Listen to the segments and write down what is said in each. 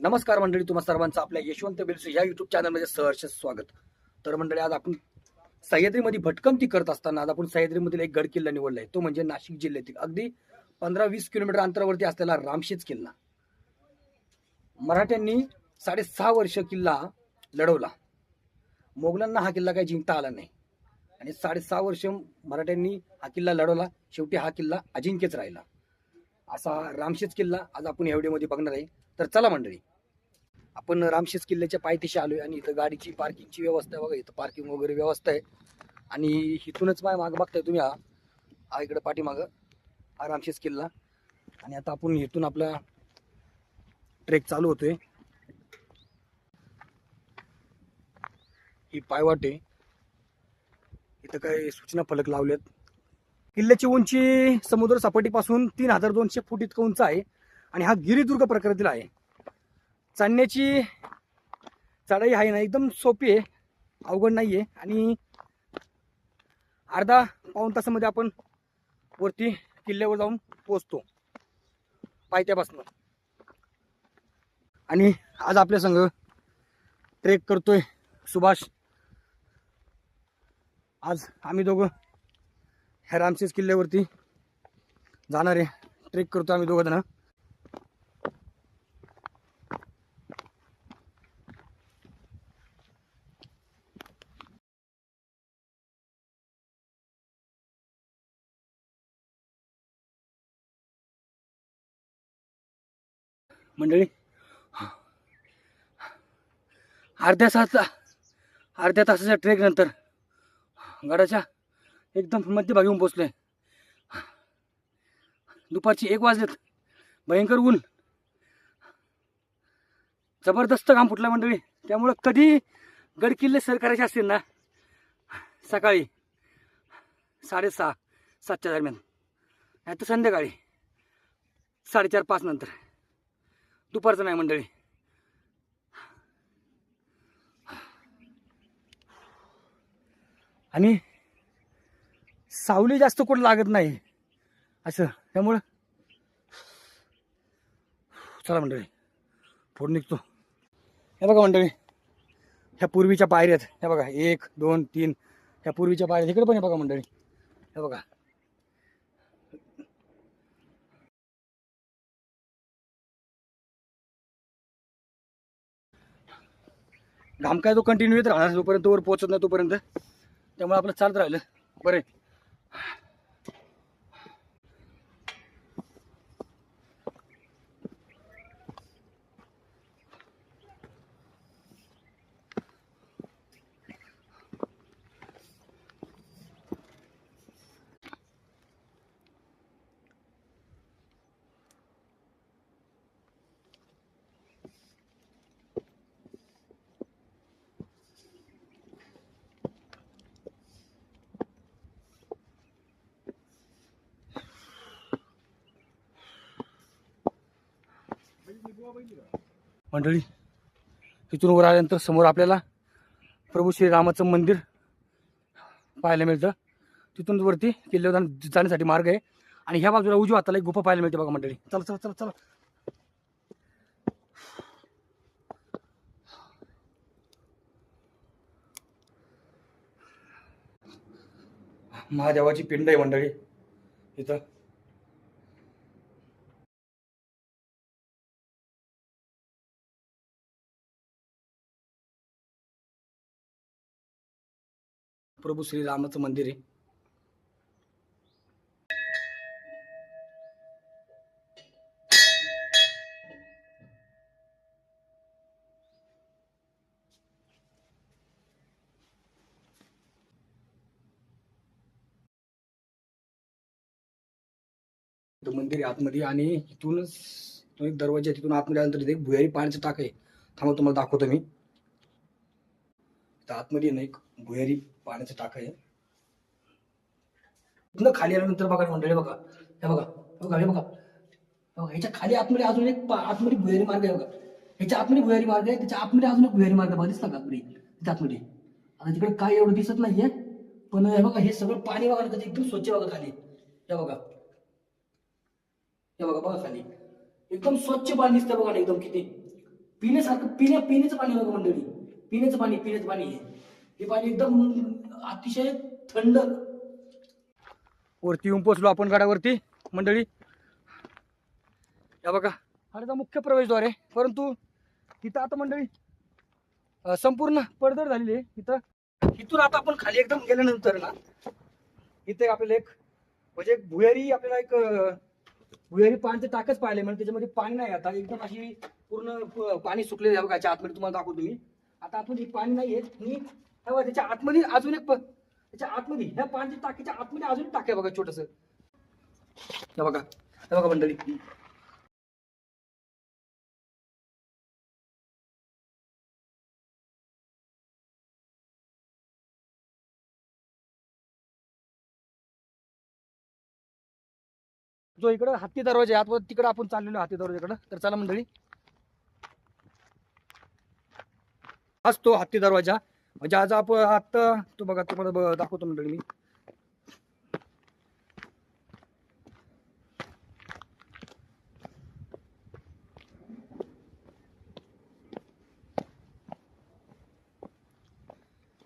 नमस्कार मंडळी, तुम्हा सर्वांचं आपल्या यशवंत बिल्स या युट्यूब चॅनलमध्ये सहर्ष स्वागत. तर मंडळी, आज आपण सह्याद्रीमध्ये भटकंती करत असताना आज आपण सह्याद्रीमधील एक गड किल्ला निवडलाय. तो म्हणजे नाशिक जिल्ह्यातील अगदी 15-20 किलोमीटर अंतरावरती असलेला रामशेज किल्ला. मराठ्यांनी 6.5 वर्ष किल्ला लढवला. मोगलांना हा किल्ला काही जिंकता आला नाही आणि 6.5 वर्ष मराठ्यांनी हा किल्ला लढवला. शेवटी हा किल्ला अजिंक्यच राहिला. असा रामशेज किल्ला आज आपण या व्हिडिओमध्ये बघणार आहे. तर चला मंडळी, आपण रामशेज किल्ल्याच्या पायथ्याशी आलोय आणि इथं गाडीची पार्किंगची व्यवस्था आहे. बघा, इथं पार्किंग वगैरे व्यवस्था आहे. आणि इथूनच माग बघताय तुम्ही, हा इकडे पाठीमाग हा रामशेज किल्ला. आणि आता आपण इथून आपला ट्रेक चालू होतोय. ही पायवाट आहे. इथं काही सूचना फलक लावलेत. किल्ल्याची उंची समुद्र सपाटीपासून 3200 फूट इतकं उंच आहे आणि हा गिरिदुर्ग प्रकृतीला आहे. चढण्याची चढाई आहे ना, एकदम सोपी आहे, अवघड नाहीये. आणि अर्धा पाऊण तासामध्ये आपण वरती किल्ल्यावर जाऊन पोहोचतो पायथ्यापासून. आणि आज आपल्या संग ट्रेक करतोय सुभाष. आज आम्ही दोघं ह्या रामशेज किल्ल्यावरती जाणार आहे. ट्रेक करतो आम्ही दोघं जण. मंडळी, अर्ध्या तासाच्या ट्रेक नंतर गडाच्या एकदम मध्यभागी येऊन पोहोचलोय. दुपारची 1 वाजलेत. भयंकर ऊन, जबरदस्त घाम फुटला मंडळी. त्यामुळं कधी गड किल्ले सर करायचे असतील ना, सकाळी 6:30-7च्या दरम्यान, नाही तर संध्याकाळी 4:30-5 नंतर. दुपारचं नाही मंडळी. आणि सावली जास्त कुठं लागत नाही असं, त्यामुळं चला मंडळी पुढे निघतो. हे बघा मंडळी, ह्या पूर्वीच्या पायऱ्या आहेत. हे बघा, 1, 2, 3 ह्या पूर्वीच्या पायऱ्या. इकडे पण हे बघा मंडळी, हे बघा. घाम काय तो कंटिन्यू येत राहणार जोपर्यंत वर पोहोचत नाही तोपर्यंत. त्यामुळे आपलं चालत राहिलं बरं. मंडळी, इथून वर आल्यानंतर समोर आपल्याला प्रभू श्रीरामाचं मंदिर पाहायला मिळतं. तिथून वरती किल्ल्यावर जाण्यासाठी मार्ग आहे. आणि ह्या बाजूला उजव्या हाताला एक गुफा पाहायला मिळते बघा मंडळी. चला चला चला चला. महादेवाची पिंड आहे मंडळी इथं. प्रभू श्रीरामाचं मंदिर आहे. मंदिर आहे आतमध्ये. आणि इथूनच तो एक दरवाजा, तिथून आतमध्ये आल्यानंतर एक भुयारी पाण्याचं टाक आहे. थांबा, तुम्हाला दाखवतो मी. आतमध्ये ना एक भुयारी पाण्याचं टाक आहे. तिथनं खाली आल्यानंतर बघा मंडळी, बघा हे बघा, बघा हे बघा, बघा ह्याच्या खाली आतमध्ये अजून एक आतमध्ये भुयारी मार्ग आहे बघा. ह्याच्या आतमध्ये भुयारी मार्ग आहे, त्याच्या आतमध्ये अजून एक भुयारी मार्ग बघा, दिसला का आतमध्ये, त्याच्या आतमध्ये. आता तिकडे काय एवढं दिसत नाहीये, पण हे बघा, हे सगळं पाणी बघा ना, एकदम स्वच्छ बघा खाली. हे बघा, हे बघा, बघा खाली एकदम स्वच्छ पाणी दिसतं बघा ना, एकदम किती पिण्यासारखं पिण्याचं पाणी बघा मंडळी, पिण्याचं पाणी आहे हे पाणी एकदम अतिशय थंड. वरती येऊन पोचलो आपण गडावरती मंडळी. या बघा हा मुख्य प्रवेशद्वार आहे, परंतु तिथं आता मंडळी संपूर्ण पडझड झालेली आहे. इथून आता आपण खाली एकदम गेल्यानंतर ना इथे आपल्याला एक म्हणजे भुयारी, आपल्याला एक भुयारी पाण्याचे टाकच पाहिले, म्हणजे त्याच्यामध्ये पाणी नाही आता, एकदम अशी पूर्ण पाणी सुकलेलं आहे बघा. याच्या आतमध्ये तुम्हाला दाखवतो मी. आता आतमध्ये पाणी नाहीये आणि त्याच्या आतमध्ये अजून एक त्याच्या आतमध्ये ह्या पाण्याच्या टाकीच्या आतमध्ये अजून टाक आहे बघा छोटस. हे बघा मंडळी. जो इकडं हत्ती दरवाजा आहे आत, तिकडे आपण चाललेलो हत्ती दरवाजाकडे. तर चला मंडळी, हाच तो हत्ती दरवाजा. म्हणजे आज आपण आता तो बघा, तुम्हाला दाखवतो मंडळी मी.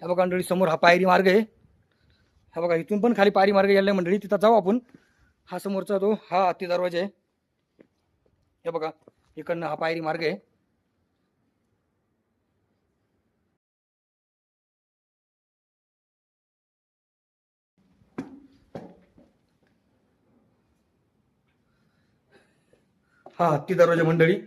हे बघा मंडळी, समोर हा पायरी मार्ग आहे. हा बघा, इथून पण खाली पायरी मार्ग गेला मंडळी, तिथं जाऊ आपण. हा समोरचा तो हा हत्ती दरवाजा आहे. हे बघा, इकडनं हा पायरी मार्ग आहे. हा हत्ती दरवाजा मंडळी.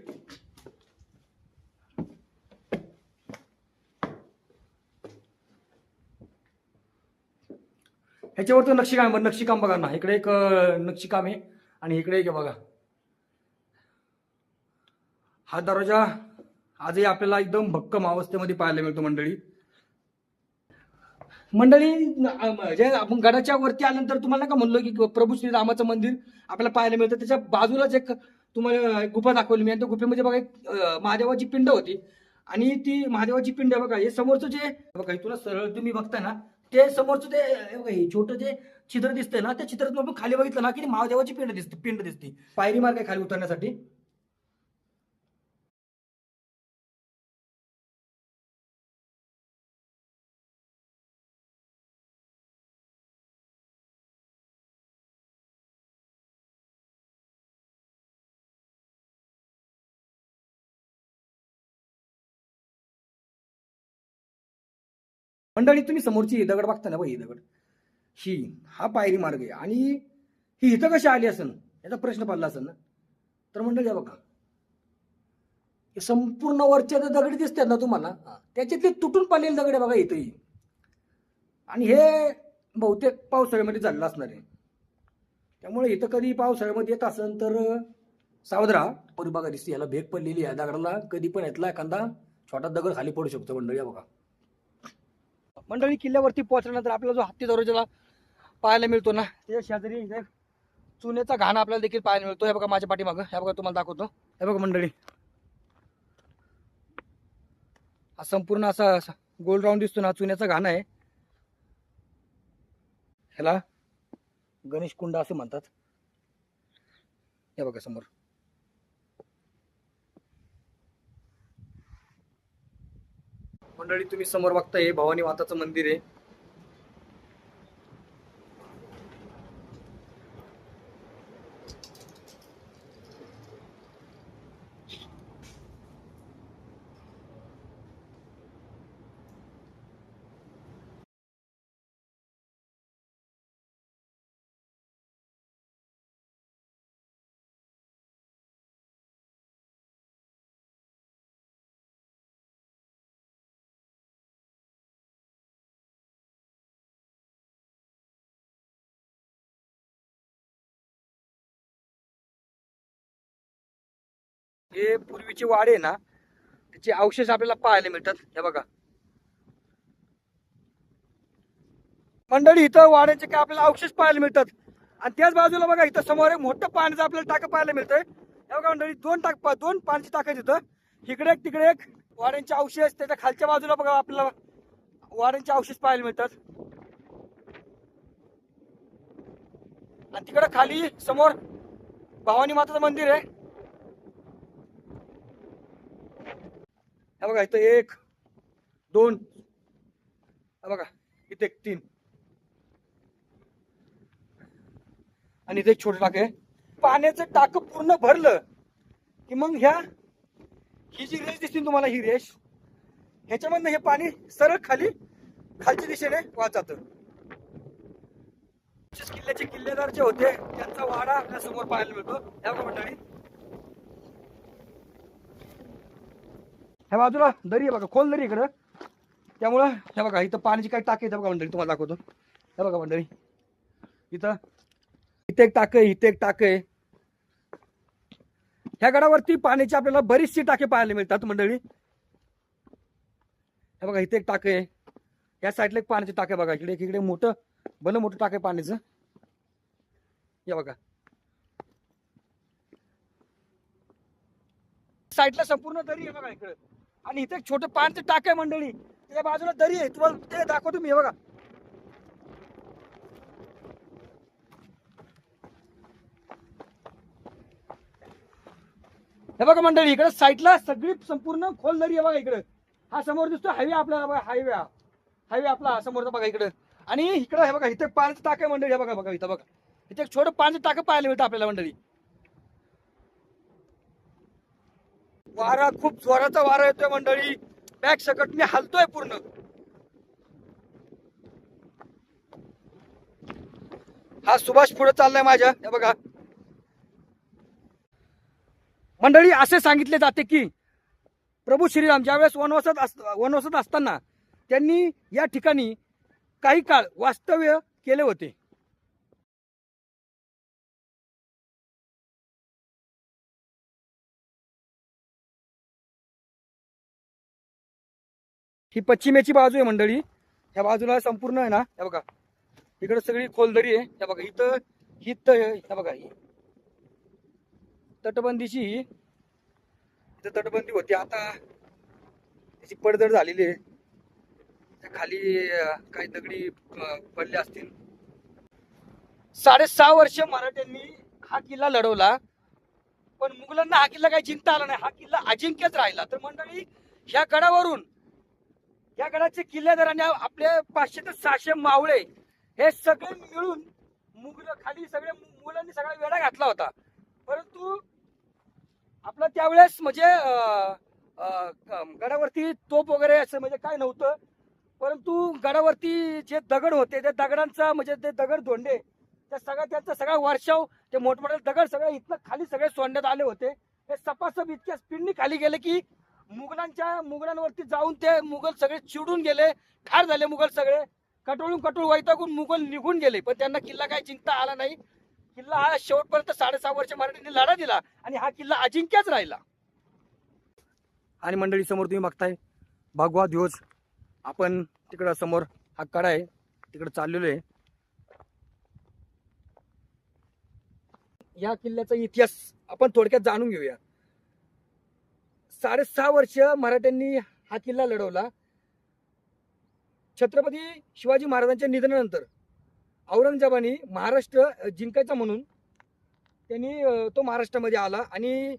ह्याच्यावरती नक्षीकाम बघा ना. इकडे एक नक्षीकाम आहे आणि इकडे एक बघा. हा दरवाजा आजही आपल्याला एकदम भक्कम अवस्थेमध्ये पाहायला मिळतो मंडळी. जे आपण गडाच्या वरती आल्यानंतर तुम्हाला का म्हणलो की प्रभू श्रीरामाचं मंदिर आपल्याला पाहायला मिळतं. त्याच्या बाजूलाच एक तुम्हाला गुफा दाखवली मी, आणि त्या गुफेमध्ये बघा एक महादेवाची पिंड होती. आणि ती महादेवाची पिंड बघा, हे समोरचं जे बघा, इथून सरळ तुम्ही बघताय ना, ते समोरचं ते बघा, हे छोटं जे छिद्र दिसतंय ना, त्या छिद्रात आपण खाली बघितलं ना की महादेवाची पिंड दिसते. पायरी मार्ग आहे खाली उतरण्यासाठी. मंडळी तुम्ही समोरची दगड बघता ना, बघ ही दगड, ही हा पायरी मार्ग आहे. आणि ही इथं कशी आली असेल याचा प्रश्न पडला असेल ना. तर मंडळी बघा, हे संपूर्ण वरच्या दगडी दिसतात ना तुम्हाला, त्याच्यातले तुटून पडलेले दगड आहे बघा इथंही. आणि हे बहुतेक पावसाळ्यामध्ये झालेलं असणार आहे. त्यामुळे इथं कधी पावसाळ्यामध्ये येत असेल तर सावध राहा. परी बघा दिसते याला भेग पडलेली आहे दगडाला, कधी पण यातला एखादा छोटा दगड खाली पडू शकतो मंडळी. बघा मंडळी, किल्ल्यावरती पोहोचल्यानंतर आपल्याला जो हत्ती दरवाजाला पाहायला मिळतो ना, त्याच्या शेजारी चुन्याचा घाण आपल्याला देखील पाहायला मिळतो. हे बघा माझ्या पाठीमागं, हे बघा तुम्हाला दाखवतो. हे बघा मंडळी, हा संपूर्ण असा गोल राऊंड दिसतो ना, चुन्याचा घाण आहे. ह्याला गणेश कुंड असं म्हणतात. हे बघा समोर. मंडळी तुम्ही समोर बघताय भवानी माताचं मंदिर आहे. हे पूर्वीचे वाडे ना, त्याचे अवशेष आपल्याला पाहायला मिळतात. हे बघा मंडळी, इथं वाड्याचे काय आपल्याला अवशेष पाहायला मिळतात. आणि त्याच बाजूला बघा, इथं समोर एक मोठं पाण्याचं आपल्याला टाकं पाहायला मिळतंय. हे बघा मंडळी, दोन पाण्याची टाकं तिथं, इकडे एक तिकडे एक. वाड्यांचे अवशेष त्याच्या खालच्या बाजूला बघा आपल्याला वाड्यांचे अवशेष पाहायला मिळतात. आणि तिकडे खाली समोर भवानी माताचं मंदिर आहे. हे बघा इथं 1 2, हे बघा इथे 3 आणि इथे एक छोटं टाक आहे. पाण्याचं टाक पूर्ण भरलं की मग ही जी रेष दिसते तुम्हाला, ही रेष ह्याच्यामधनं हे पाणी सरळ खालच्या दिशेने वाहत जातं. किल्ल्याचे किल्लेदार जे होते त्यांचा वाडा आपल्या समोर पाहायला मिळतो. ह्या मंडळी ह्या बाजूला दरी आहे बघा, खोल दरी इकडं. त्यामुळं हे बघा इथं पाण्याची काही टाकी आहे बघा मंडळी, तुम्हाला दाखवतो. हे बघा मंडळी, इथे एक टाक आहे, इथे एक टाक आहे. ह्या गडावरती पाण्याची आपल्याला बरीचशी टाके पाहायला मिळतात मंडळी. हे बघा इथे एक टाक आहे, या साईडला एक पाण्याचे टाके बघा, इकडे मोठं टाक आहे पाण्याचं. हे बघा साईडला संपूर्ण दरी आहे बघा इकडे. आणि इथे एक छोटं पाण्याचं टाक आहे मंडळी, त्या बाजूला दरी आहे, तुम्हाला ते दाखवतो मी. हे बघा मंडळी, इकडे साईडला सगळी संपूर्ण खोल दरी आहे बघा. इकडे हा समोर दिसतो हायवे आपल्याला बघा, हायवे आपला समोरचा बघा इकडे. आणि इकडे हे बघा इथे पाण्याचं टाक आहे मंडळी. हे बघा इथं बघा, इथे एक छोटं पाण्याचं टाक पाहायला मिळतं आपल्याला मंडळी. वारा खूप जोराचा वारा येतोय मंडळी, बॅग सकट मी हलतोय पूर्ण. हा सुभाष पुढे चाललाय माझ्या. हे बघा मंडळी, असे सांगितले जाते की प्रभू श्रीराम ज्यावेळेस वनवासात असताना त्यांनी या ठिकाणी काही काळ वास्तव्य केले होते. ही पश्चिमेची बाजू आहे मंडळी. ह्या बाजूला संपूर्ण आहे ना, हे बघा इकडे सगळी खोलदरी आहे. हे बघा इथं हे बघा ही तटबंदीची इथं तटबंदी होती, आता त्याची पडझड झालेली आहे. त्या खाली काही दगडी पडले असतील. 6.5 वर्ष मराठ्यांनी हा किल्ला लढवला, पण मुघलांना हा किल्ला काही जिंकता आला नाही. हा किल्ला अजिंक्यच राहिला. तर मंडळी, ह्या गडावरून या गडाचे किल्लेदार आणि आपले 500 ते 600 मावळे हे सगळे मिळून मुघलांनी सगळा वेढा घातला होता. परंतु आपला त्यावेळेस म्हणजे गडावरती तोप वगैरे असं म्हणजे काय नव्हतं. परंतु गडावरती जे दगड होते, त्या दगडांचा म्हणजे ते दगड धोंडे त्यांचा सगळा वर्षाव, ते मोठमोठे दगड सगळे इथनं खाली सगळे सोडण्यात आले होते. हे सपासप इतक्या स्पीडनी खाली गेले की मुघलांवरती जाऊन ते मुघल सगळे चिडून गेले, ठार झाले. मुघल सगळे कटोळून वैतागून मुघल निघून गेले, पण त्यांना किल्ला काय जिंकता आला नाही. किल्ला हा शेवटपर्यंत 6.5 वर्ष मराठ्यांनी लढा दिला आणि हा किल्ला अजिंक्यच राहिला. आणि मंडळी समोर तुम्ही बघताय भगवा ध्वज. आपण तिकडं समोर हा कडा आहे, तिकडे चाललेलो आहे. या किल्ल्याचा इतिहास आपण थोडक्यात जाणून घेऊया. 6.5 वर्ष मराठ्यांनी हा किल्ला लढवला. छत्रपती शिवाजी महाराजांच्या निधनानंतर औरंगजेबाने महाराष्ट्र जिंकायचा म्हणून त्यांनी तो महाराष्ट्रामध्ये आला आणि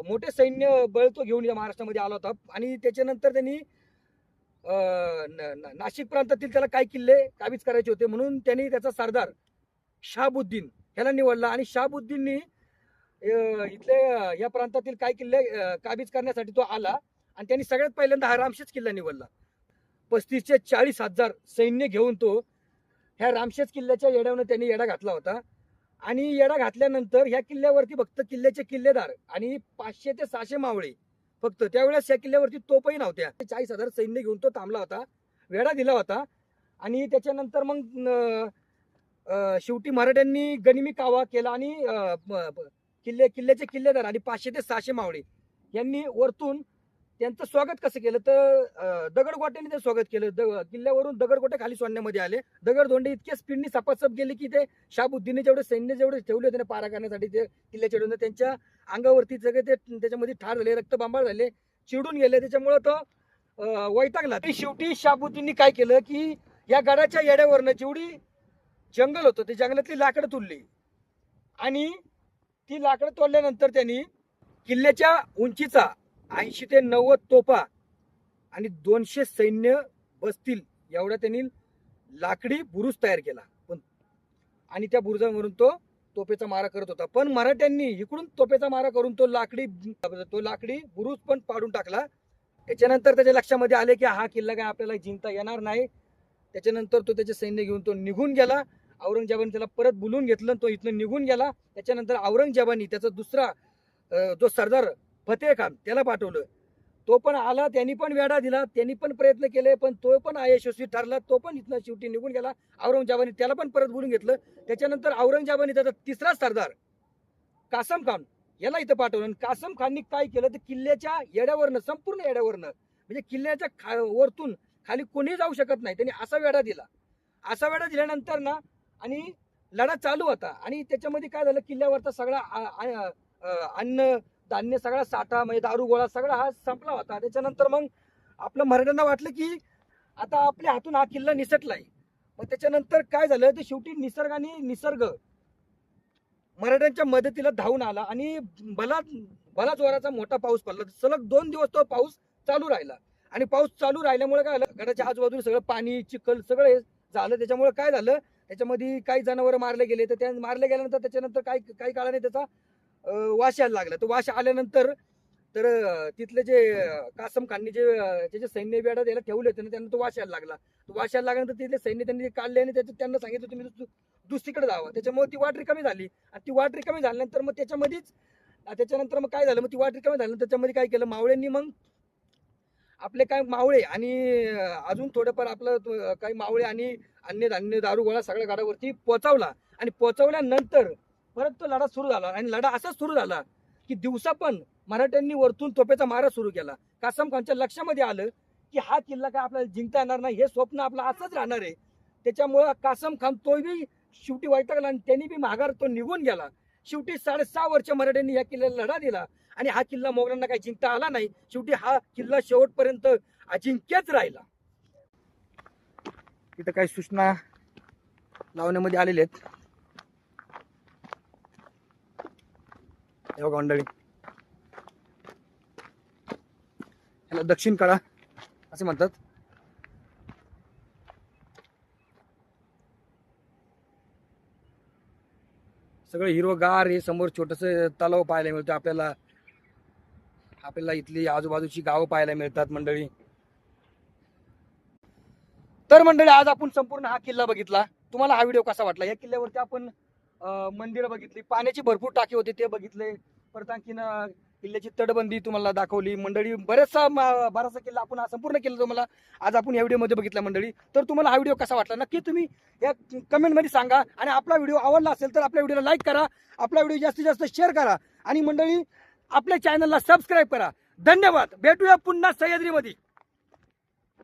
मोठे सैन्य बळ तो घेऊन या महाराष्ट्रामध्ये आला होता. आणि त्याच्यानंतर त्यांनी नाशिक प्रांतातील त्याला काही किल्ले काबीज करायचे होते, म्हणून त्यांनी त्याचा सरदार शहाबुद्दीन ह्याला निवडला. आणि शहाबुद्दीननी इथले या प्रांतातील काही किल्ले काबीज करण्यासाठी तो आला आणि त्यांनी सगळ्यात पहिल्यांदा हा रामशेज किल्ला निवडला. 35 ते 40,000 सैन्य घेऊन तो ह्या रामशेज किल्ल्याच्या येड्यावर त्यांनी येडा घातला होता. आणि येडा घातल्यानंतर ह्या किल्ल्यावरती फक्त किल्ल्याचे किल्लेदार आणि 500 ते 600 मावळे फक्त. त्यावेळेस या किल्ल्यावरती तोपही नव्हत्या. 40,000 सैन्य घेऊन तो थांबला होता, वेढा दिला होता. आणि त्याच्यानंतर मग शेवटी मराठ्यांनी गनिमी कावा केला आणि किल्ल्याचे किल्लेदार आणि 500 ते 600 मावळे यांनी वरतून त्यांचं स्वागत कसं केलं तर दगडगोट्याने ते स्वागत केलं. किल्ल्यावरून दगडगोटे खाली सोडण्यामध्ये आले. दगडधोंडे इतके स्पीडनी सपासप गेले की ते शहाबुद्दीनने सैन्य जेवढे ठेवले होते पारा करण्यासाठी ते किल्ले चढवून त्यांच्या अंगावरती सगळे ते त्याच्यामध्ये ठार झाले, रक्तबांबाळ झाले, चिडून गेले. त्याच्यामुळे तो वैतागला. शेवटी शहाबुद्दीननी काय केलं की या गडाच्या येड्यावरनं जेवढी जंगल होतं ते जंगलातली लाकडं तोडली आणि ती लाकडं तोडल्यानंतर त्यांनी किल्ल्याच्या उंचीचा 80 ते 90 तोफा आणि 200 सैन्य बसतील एवढा त्यांनी लाकडी बुरुज तयार केला. पण आणि त्या बुरुजावरून तो तोफेचा मारा करत होता. पण मराठ्यांनी इकडून तोफेचा मारा करून तो लाकडी बुरुज पण पाडून टाकला. त्याच्यानंतर त्याच्या लक्षामध्ये आले की हा किल्ला काय आपल्याला जिंकता येणार नाही. त्याच्यानंतर तो त्याचे सैन्य घेऊन तो निघून गेला. औरंगजेबाने त्याला परत बोलून घेतलं, तो इथनं निघून गेला. त्याच्यानंतर औरंगजेबाने त्याचा दुसरा जो सरदार फतेह खान त्याला पाठवलं. तो पण आला, त्यांनी पण वेढा दिला, त्यांनी पण प्रयत्न केले, पण तो पण अयशस्वी ठरला. तो पण इथनं शेवटी निघून गेला. औरंगजेबाने त्याला पण परत बोलून घेतलं. त्याच्यानंतर औरंगजेबाने त्याचा तिसरा सरदार कासम खान याला इथं पाठवलं. कासम खाननी काय केलं तर किल्ल्याच्या येड्यावरनं, संपूर्ण येड्यावरनं, म्हणजे किल्ल्याच्या वरतून खाली कोणी जाऊ शकत नाही, त्यांनी असा वेढा दिला. असा वेढा दिल्यानंतर ना आणि लढा चालू होता. आणि त्याच्यामध्ये काय झालं, किल्ल्यावरचा सगळा अन्न धान्य सगळा साठा म्हणजे दारू गोळा सगळा हा संपला होता. त्याच्यानंतर मग आपलं मराठ्यांना वाटलं की आता आपल्या हातून हा किल्ला निसटलाय. मग त्याच्यानंतर काय झालं ते शेवटी निसर्ग मराठ्यांच्या मदतीला धावून आला आणि बलाच जोराचा मोठा पाऊस पडला. सलग 2 दिवस तो पाऊस चालू राहिला. आणि पाऊस चालू राहिल्यामुळे काय झालं, गडाच्या आजूबाजूला सगळं पाणी चिखल सगळं हे झालं. त्याच्यामुळे काय झालं, त्याच्यामध्ये काही जनावर मारले गेले. तर त्या मारले गेल्यानंतर त्याच्यानंतर काही काळाने त्याचा वास यायला लागला. तो वास आल्यानंतर तर तिथले जे कासम खाननी जे त्याचे सैन्य वेढा द्यायला ठेवले होते ना, त्यांना तो वास यायला लागला. तो वास यायला लागल्यानंतर तिथले सैन्य त्यांनी काढले आणि त्यांना सांगितलं तुम्ही दुसरीकडे जावं. त्याच्यामुळे ती वाट रिकामी झाली. आणि ती वाट रिकामी झाल्यानंतर मग त्याच्यानंतर मग काय झालं, मग ती वाट रिकामी झाल्यानंतर त्याच्यामध्ये काय केलं, मावळ्यांनी मग आपले काय मावळे आणि अजून थोडंफार आपलं काही मावळे आणि अन्य धान्य दारू गोळा सगळ्या गडावरती पोहोचवला. आणि पोहोचवल्यानंतर परत तो लढा सुरू झाला. आणि लढा असाच सुरू झाला की दिवसा पण मराठ्यांनी वरतून तोफेचा मारा सुरू केला. कासम खानच्या लक्षामध्ये आलं की हा किल्ला काय आपल्याला जिंकता येणार नाही, हे स्वप्न आपलं असंच राहणार आहे. त्याच्यामुळं कासम खान तोही शेवटी वैतागला आणि त्यांनी बी माघार तो निघून गेला. शेवटी 6.5 वर्ष मराठ्यांनी या किल्ल्याला लढा दिला आणि हा किल्ला मोगलांना काही जिंकता आला नाही. शेवटी हा किल्ला शेवटपर्यंत अजिंक्यच राहिला. इथं काही सूचना लावण्यामध्ये आलेले आहेत. बघा मंडळी, याला दक्षिण कडा असे म्हणतात. सगळं हिरवगार हे समोर छोटस तलाव पाहायला मिळतं आपल्याला. इथली आजूबाजूची गावं पाहायला मिळतात मंडळी. तर मंडळी आज आपण संपूर्ण हा किल्ला बघितला. तुम्हाला हा व्हिडिओ कसा वाटला? या किल्ल्यावरती आपण मंदिरं बघितली, पाण्याची भरपूर टाकी होते ते बघितले, परत आणखीन किल्ल्याची तटबंदी तुम्हाला दाखवली मंडळी. बराचसा किल्ला आपण हा संपूर्ण किल्ला तुम्हाला आज आपण या व्हिडिओमध्ये बघितला मंडळी. तर तुम्हाला हा व्हिडिओ कसा वाटला नक्की तुम्ही या कमेंटमध्ये सांगा. आणि आपला व्हिडिओ आवडला असेल तर आपल्या व्हिडिओला लाईक करा, आपला व्हिडिओ जास्तीत जास्त शेअर करा आणि मंडळी आपल्या चॅनलला सबस्क्राईब करा. धन्यवाद. भेटूया पुन्हा सह्याद्रीमध्ये.